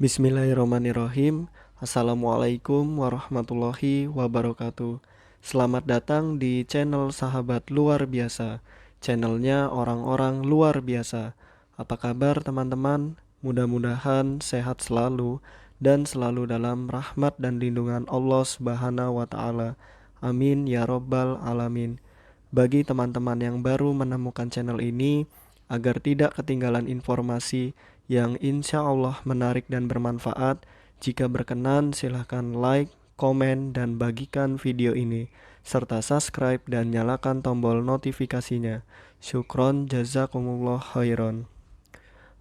Bismillahirrahmanirrahim. Assalamualaikum warahmatullahi wabarakatuh. Selamat datang di channel Sahabat Luar Biasa. Channelnya orang-orang luar biasa. Apa kabar teman-teman? Mudah-mudahan sehat selalu dan selalu dalam rahmat dan lindungan Allah Subhanahu wa taala. Amin ya robbal alamin. Bagi teman-teman yang baru menemukan channel ini, agar tidak ketinggalan informasi yang insya Allah menarik dan bermanfaat, jika berkenan silahkan like, komen, dan bagikan video ini, serta subscribe dan nyalakan tombol notifikasinya. Syukron jazakumullah khairan.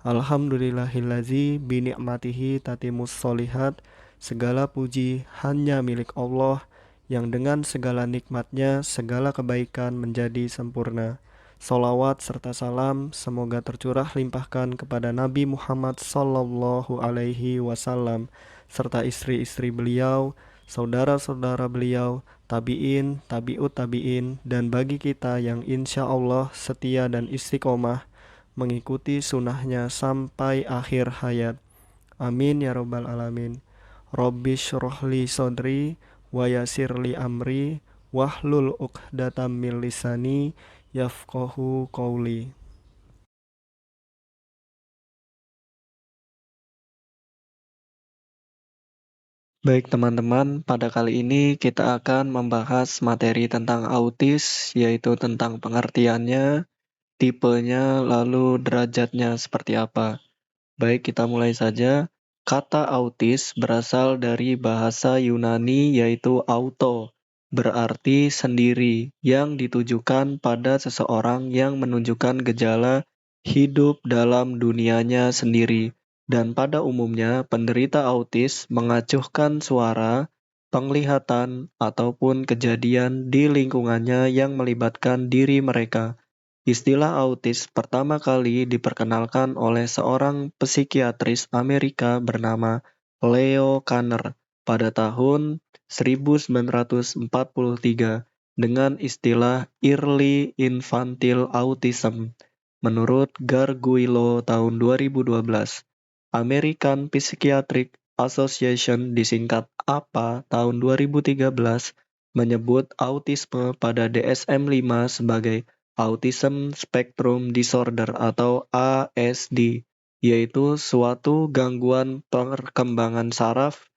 Alhamdulillahillazi bini'matihi tatimus solihat. Segala puji hanya milik Allah yang dengan segala nikmatnya segala kebaikan menjadi sempurna. Salawat serta salam semoga tercurah limpahkan kepada Nabi Muhammad sallallahu alaihi wasallam serta istri-istri beliau, saudara-saudara beliau, tabi'in, tabi'ut tabi'in, dan bagi kita yang insya Allah setia dan istiqomah mengikuti sunnahnya sampai akhir hayat. Amin ya robbal alamin. Rabbi syrohli sodri wa yasirli amri wahlul uqdatam min lisani yafqahu qawli. Baik teman-teman, pada kali ini kita akan membahas materi tentang autis, yaitu tentang pengertiannya, tipenya, lalu derajatnya seperti apa. Baik, kita mulai saja. Kata autis berasal dari bahasa Yunani yaitu auto, berarti sendiri, yang ditujukan pada seseorang yang menunjukkan gejala hidup dalam dunianya sendiri. Dan pada umumnya, penderita autis mengacuhkan suara, penglihatan, ataupun kejadian di lingkungannya yang melibatkan diri mereka. Istilah autis pertama kali diperkenalkan oleh seorang psikiatris Amerika bernama Leo Kanner pada tahun 1943 dengan istilah Early Infantile Autism. Menurut Garguilo tahun 2012, American Psychiatric Association disingkat APA tahun 2013 menyebut autisme pada DSM-5 sebagai Autism Spectrum Disorder atau ASD, yaitu suatu gangguan perkembangan saraf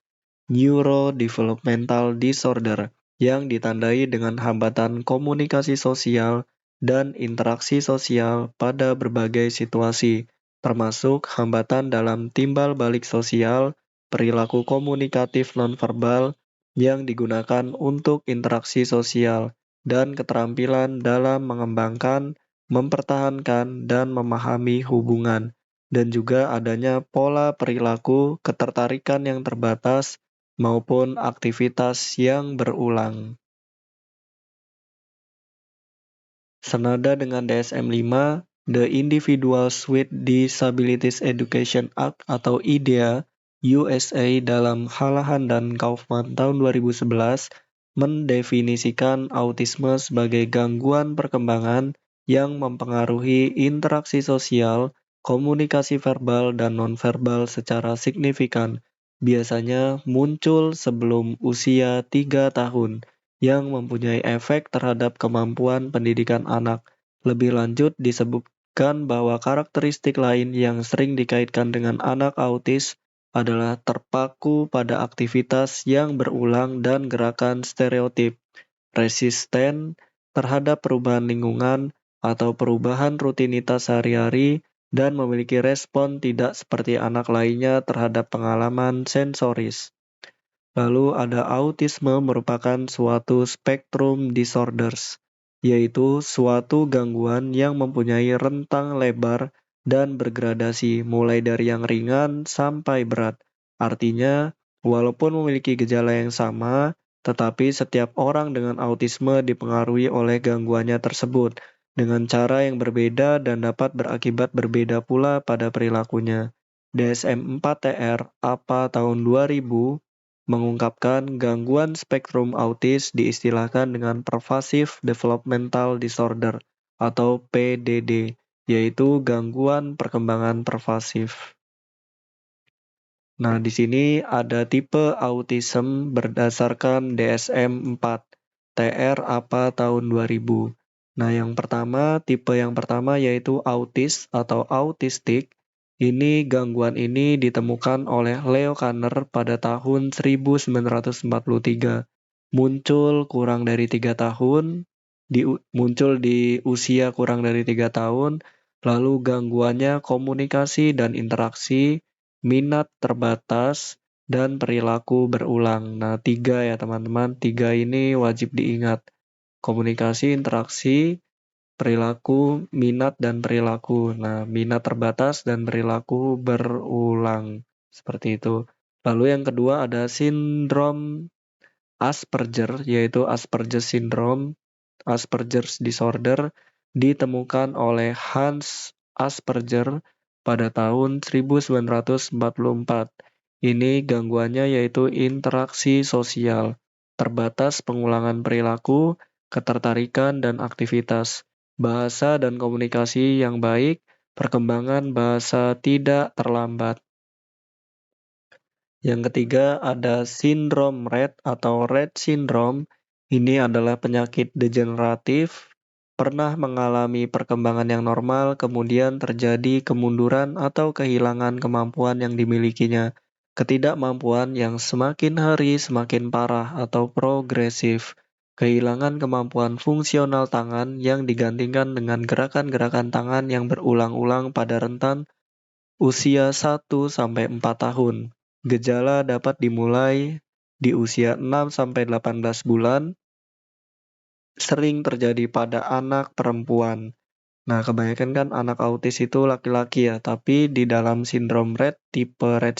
neurodevelopmental disorder yang ditandai dengan hambatan komunikasi sosial dan interaksi sosial pada berbagai situasi, termasuk hambatan dalam timbal balik sosial, perilaku komunikatif nonverbal yang digunakan untuk interaksi sosial, dan keterampilan dalam mengembangkan, mempertahankan, dan memahami hubungan, dan juga adanya pola perilaku ketertarikan yang terbatas maupun aktivitas yang berulang. Senada dengan DSM-5, The Individuals with Disabilities Education Act atau IDEA USA dalam Hallahan dan Kaufman tahun 2011 mendefinisikan autisme sebagai gangguan perkembangan yang mempengaruhi interaksi sosial, komunikasi verbal dan nonverbal secara signifikan, biasanya muncul sebelum usia 3 tahun, yang mempunyai efek terhadap kemampuan pendidikan anak. Lebih lanjut disebutkan bahwa karakteristik lain yang sering dikaitkan dengan anak autis adalah terpaku pada aktivitas yang berulang dan gerakan stereotip, resisten terhadap perubahan lingkungan atau perubahan rutinitas sehari-hari, dan memiliki respon tidak seperti anak lainnya terhadap pengalaman sensoris. Lalu ada autisme merupakan suatu spektrum disorders, yaitu suatu gangguan yang mempunyai rentang lebar dan bergradasi mulai dari yang ringan sampai berat. Artinya, walaupun memiliki gejala yang sama, tetapi setiap orang dengan autisme dipengaruhi oleh gangguannya tersebut dengan cara yang berbeda dan dapat berakibat berbeda pula pada perilakunya. DSM-4-TR APA tahun 2000 mengungkapkan gangguan spektrum autis diistilahkan dengan Pervasive Developmental Disorder atau PDD, yaitu gangguan perkembangan pervasif. Nah, di sini ada tipe autism berdasarkan DSM-4. TR apa tahun 2000. Nah, tipe yang pertama yaitu autis atau autistik. Gangguan ini ditemukan oleh Leo Kanner pada tahun 1943. Muncul kurang dari 3 tahun, muncul di usia kurang dari 3 tahun, lalu gangguannya komunikasi dan interaksi, minat terbatas, dan perilaku berulang. Nah, 3 ya teman-teman, 3 ini wajib diingat. Komunikasi, interaksi, perilaku, minat, dan perilaku. Nah, minat terbatas dan perilaku berulang. Seperti itu. Lalu yang kedua ada sindrom Asperger, yaitu Asperger syndrome, Asperger's disorder, ditemukan oleh Hans Asperger pada tahun 1944. Gangguannya yaitu interaksi sosial, terbatas pengulangan perilaku, ketertarikan dan aktivitas, bahasa dan komunikasi yang baik, perkembangan bahasa tidak terlambat. Yang ketiga ada sindrom Rett atau Rett syndrome. Ini adalah penyakit degeneratif, pernah mengalami perkembangan yang normal, kemudian terjadi kemunduran atau kehilangan kemampuan yang dimilikinya. Ketidakmampuan yang semakin hari semakin parah atau progresif. Kehilangan kemampuan fungsional tangan yang digantikan dengan gerakan-gerakan tangan yang berulang-ulang pada rentan usia 1 sampai 4 tahun. Gejala dapat dimulai di usia 6 sampai 18 bulan, sering terjadi pada anak perempuan. Nah, kebanyakan kan anak autis itu laki-laki ya, tapi di dalam sindrom Rett, tipe Rett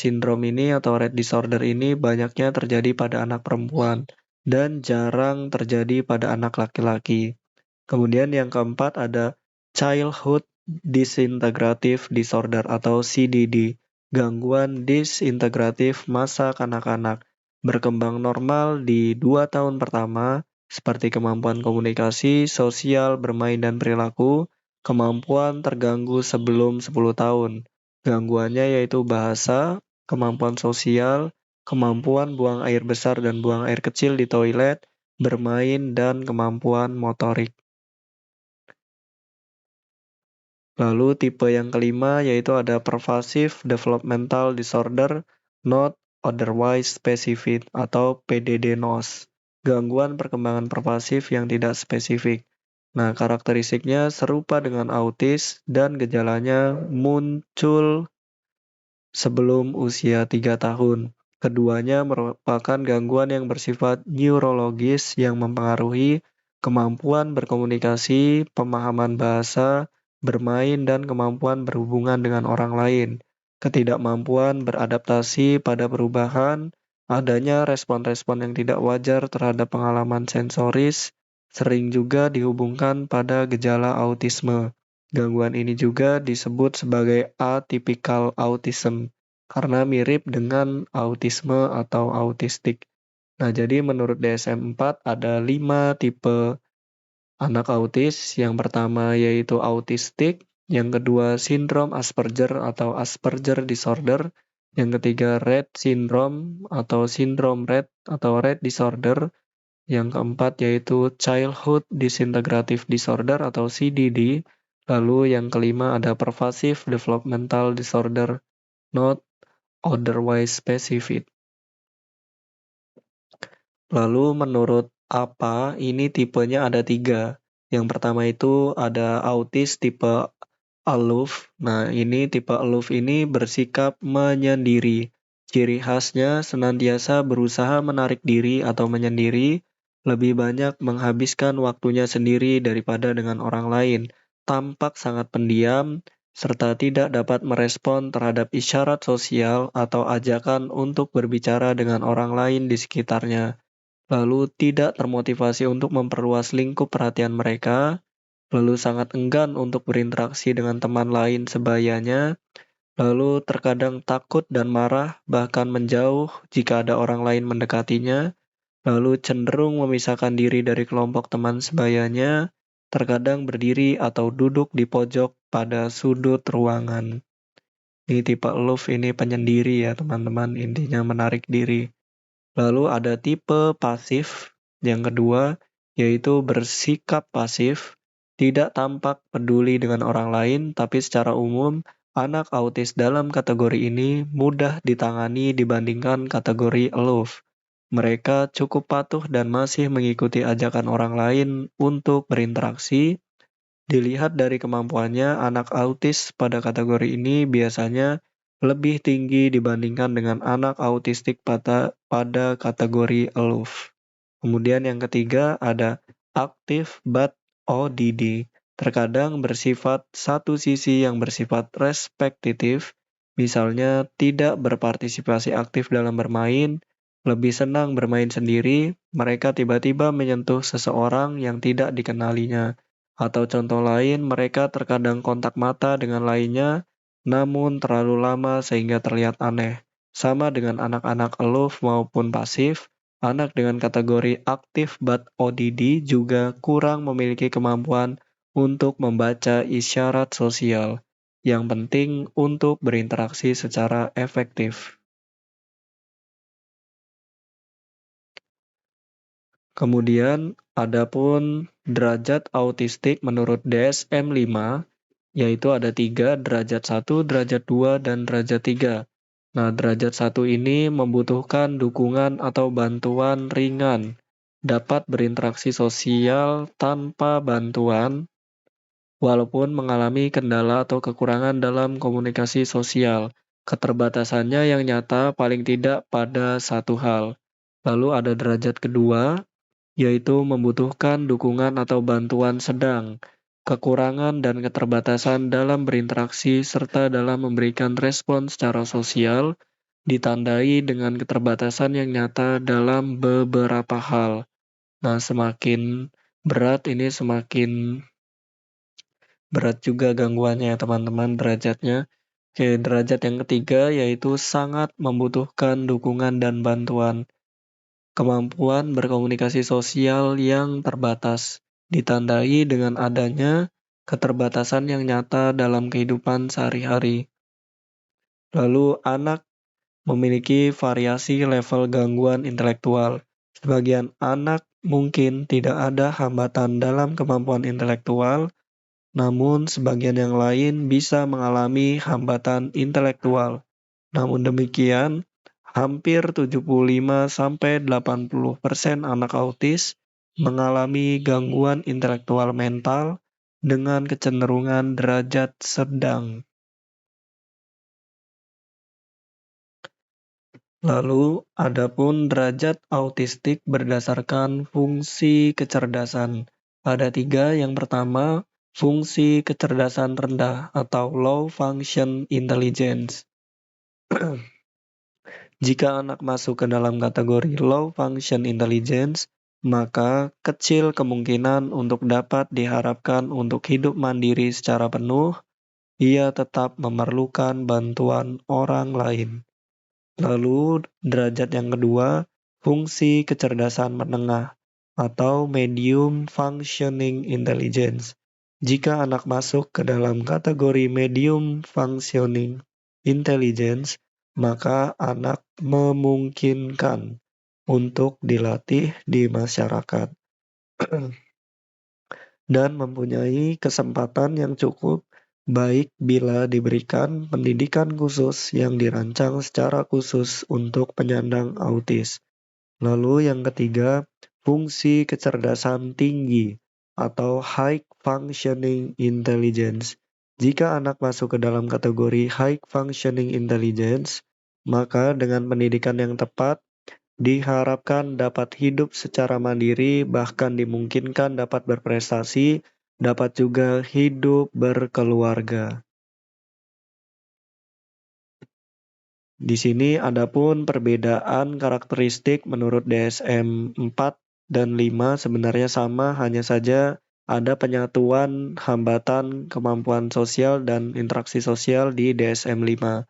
syndrome ini atau Rett disorder ini banyaknya terjadi pada anak perempuan dan jarang terjadi pada anak laki-laki. Kemudian yang keempat ada Childhood Disintegrative Disorder atau CDD, gangguan disintegratif masa kanak-kanak, berkembang normal di 2 tahun pertama, seperti kemampuan komunikasi, sosial, bermain, dan perilaku, kemampuan terganggu sebelum 10 tahun. Gangguannya yaitu bahasa, kemampuan sosial, kemampuan buang air besar dan buang air kecil di toilet, bermain, dan kemampuan motorik. Lalu tipe yang kelima yaitu ada Pervasive Developmental Disorder Not Otherwise Specific atau PDD-NOS. Gangguan perkembangan pervasif yang tidak spesifik. Nah, karakteristiknya serupa dengan autis dan gejalanya muncul sebelum usia 3 tahun. Keduanya merupakan gangguan yang bersifat neurologis yang mempengaruhi kemampuan berkomunikasi, pemahaman bahasa, bermain, dan kemampuan berhubungan dengan orang lain. Ketidakmampuan beradaptasi pada perubahan, adanya respon-respon yang tidak wajar terhadap pengalaman sensoris, sering juga dihubungkan pada gejala autisme. Gangguan ini juga disebut sebagai atypical autism karena mirip dengan autisme atau autistik. Nah, jadi menurut DSM-4 ada 5 tipe anak autis. Yang pertama yaitu autistik, yang kedua sindrom Asperger atau Asperger disorder, yang ketiga Rett syndrome atau sindrom Rett atau Rett disorder, yang keempat yaitu Childhood Disintegrative Disorder atau CDD. Lalu yang kelima ada Pervasive Developmental Disorder Not Otherwise Specific. Lalu menurut apa ini tipenya ada 3. Yang pertama itu ada autis tipe aloof. Nah, ini tipe aloof ini bersikap menyendiri. Ciri khasnya senantiasa berusaha menarik diri atau menyendiri, lebih banyak menghabiskan waktunya sendiri daripada dengan orang lain, tampak sangat pendiam, serta tidak dapat merespon terhadap isyarat sosial atau ajakan untuk berbicara dengan orang lain di sekitarnya, lalu tidak termotivasi untuk memperluas lingkup perhatian mereka, lalu sangat enggan untuk berinteraksi dengan teman lain sebayanya, lalu terkadang takut dan marah, bahkan menjauh jika ada orang lain mendekatinya, lalu cenderung memisahkan diri dari kelompok teman sebayanya, terkadang berdiri atau duduk di pojok pada sudut ruangan. Ini tipe aloof ini penyendiri ya teman-teman, intinya menarik diri. Lalu ada tipe pasif, yang kedua, yaitu bersikap pasif, tidak tampak peduli dengan orang lain, tapi secara umum, anak autis dalam kategori ini mudah ditangani dibandingkan kategori aloof. Mereka cukup patuh dan masih mengikuti ajakan orang lain untuk berinteraksi. Dilihat dari kemampuannya, anak autis pada kategori ini biasanya lebih tinggi dibandingkan dengan anak autistik pada kategori aloof. Kemudian yang ketiga ada active but ODD. Terkadang bersifat satu sisi yang bersifat repetitif, misalnya tidak berpartisipasi aktif dalam bermain, lebih senang bermain sendiri, mereka tiba-tiba menyentuh seseorang yang tidak dikenalinya. Atau contoh lain, mereka terkadang kontak mata dengan lainnya, namun terlalu lama sehingga terlihat aneh. Sama dengan anak-anak aloof maupun pasif, anak dengan kategori aktif but ODD juga kurang memiliki kemampuan untuk membaca isyarat sosial, yang penting untuk berinteraksi secara efektif. Kemudian, adapun derajat autistik menurut DSM-5, yaitu ada 3, derajat 1, derajat 2, dan derajat 3. Nah, derajat 1 ini membutuhkan dukungan atau bantuan ringan, dapat berinteraksi sosial tanpa bantuan, walaupun mengalami kendala atau kekurangan dalam komunikasi sosial. Keterbatasannya yang nyata paling tidak pada satu hal. Lalu ada derajat kedua, yaitu membutuhkan dukungan atau bantuan sedang, kekurangan dan keterbatasan dalam berinteraksi serta dalam memberikan respon secara sosial, ditandai dengan keterbatasan yang nyata dalam beberapa hal. Nah, semakin berat ini semakin berat juga gangguannya ya teman-teman derajatnya. Oke, derajat yang ketiga yaitu sangat membutuhkan dukungan dan bantuan. Kemampuan berkomunikasi sosial yang terbatas, ditandai dengan adanya keterbatasan yang nyata dalam kehidupan sehari-hari. Lalu, anak memiliki variasi level gangguan intelektual. Sebagian anak mungkin tidak ada hambatan dalam kemampuan intelektual, namun sebagian yang lain bisa mengalami hambatan intelektual. Namun demikian, hampir 75-80% anak autis mengalami gangguan intelektual mental dengan kecenderungan derajat sedang. Lalu, adapun derajat autistik berdasarkan fungsi kecerdasan. Ada 3, yang pertama, fungsi kecerdasan rendah atau low function intelligence. Jika anak masuk ke dalam kategori low function intelligence, maka kecil kemungkinan untuk dapat diharapkan untuk hidup mandiri secara penuh, ia tetap memerlukan bantuan orang lain. Lalu, derajat yang kedua, fungsi kecerdasan menengah atau medium functioning intelligence. Jika anak masuk ke dalam kategori medium functioning intelligence, maka anak memungkinkan untuk dilatih di masyarakat dan mempunyai kesempatan yang cukup baik bila diberikan pendidikan khusus yang dirancang secara khusus untuk penyandang autis. Lalu yang ketiga, fungsi kecerdasan tinggi atau high functioning intelligence. Jika anak masuk ke dalam kategori high functioning intelligence, maka dengan pendidikan yang tepat, diharapkan dapat hidup secara mandiri, bahkan dimungkinkan dapat berprestasi, dapat juga hidup berkeluarga. Di sini adapun perbedaan karakteristik menurut DSM 4 dan 5 sebenarnya sama, hanya saja ada penyatuan hambatan kemampuan sosial dan interaksi sosial di DSM 5.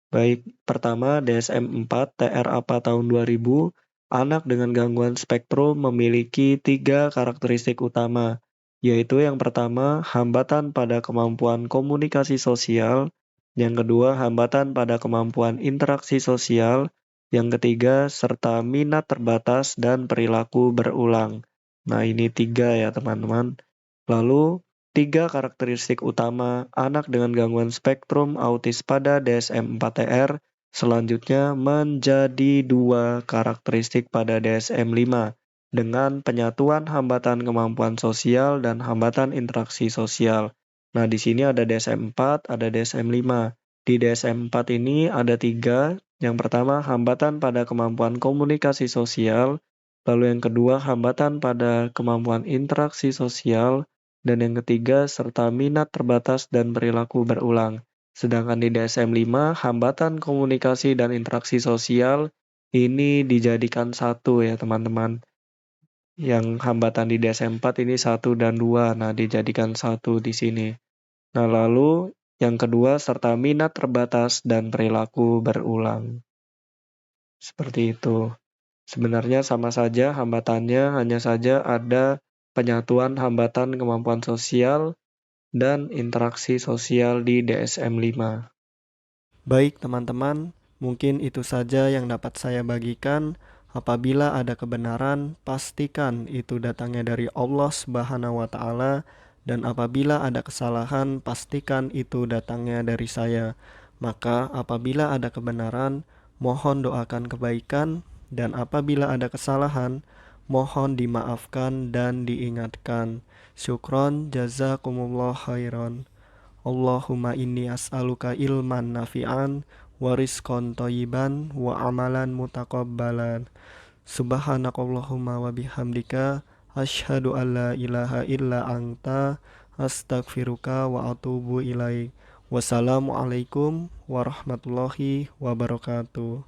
Baik, pertama DSM 4 TR APA tahun 2000, anak dengan gangguan spektrum memiliki 3 karakteristik utama, yaitu yang pertama, hambatan pada kemampuan komunikasi sosial, Yang kedua, hambatan pada kemampuan interaksi sosial. Yang ketiga, serta minat terbatas dan perilaku berulang. Nah, ini 3 ya teman-teman. Lalu, 3 karakteristik utama anak dengan gangguan spektrum autis pada DSM-4-TR selanjutnya menjadi 2 karakteristik pada DSM-5 dengan penyatuan hambatan kemampuan sosial dan hambatan interaksi sosial. Nah, di sini ada DSM-4, ada DSM-5. Di DSM-4 ini ada 3. Yang pertama, hambatan pada kemampuan komunikasi sosial. Lalu yang kedua, hambatan pada kemampuan interaksi sosial. Dan yang ketiga, serta minat terbatas dan perilaku berulang. Sedangkan di DSM-5, hambatan komunikasi dan interaksi sosial ini dijadikan satu ya teman-teman. Yang hambatan di DSM-4 ini 1 dan 2. Nah, dijadikan satu di sini. Nah, lalu yang kedua serta minat terbatas dan perilaku berulang. Seperti itu. Sebenarnya sama saja hambatannya, hanya saja ada penyatuan hambatan kemampuan sosial dan interaksi sosial di DSM-5. Baik teman-teman, mungkin itu saja yang dapat saya bagikan. Apabila ada kebenaran, pastikan itu datangnya dari Allah Subhanahu wa taala, dan apabila ada kesalahan, pastikan itu datangnya dari saya. Maka apabila ada kebenaran, mohon doakan kebaikan, dan apabila ada kesalahan, mohon dimaafkan dan diingatkan. Syukron jazakumullah khairan. Allahumma inni as'aluka ilman nafi'an wa rizqan thayyiban wa amalan mutaqabbalan. Subhanakallahumma wa bihamdika asyhadu an la ilaha illa anta astaghfiruka wa atubu ilaik. Wassalamualaikum warahmatullahi wabarakatuh.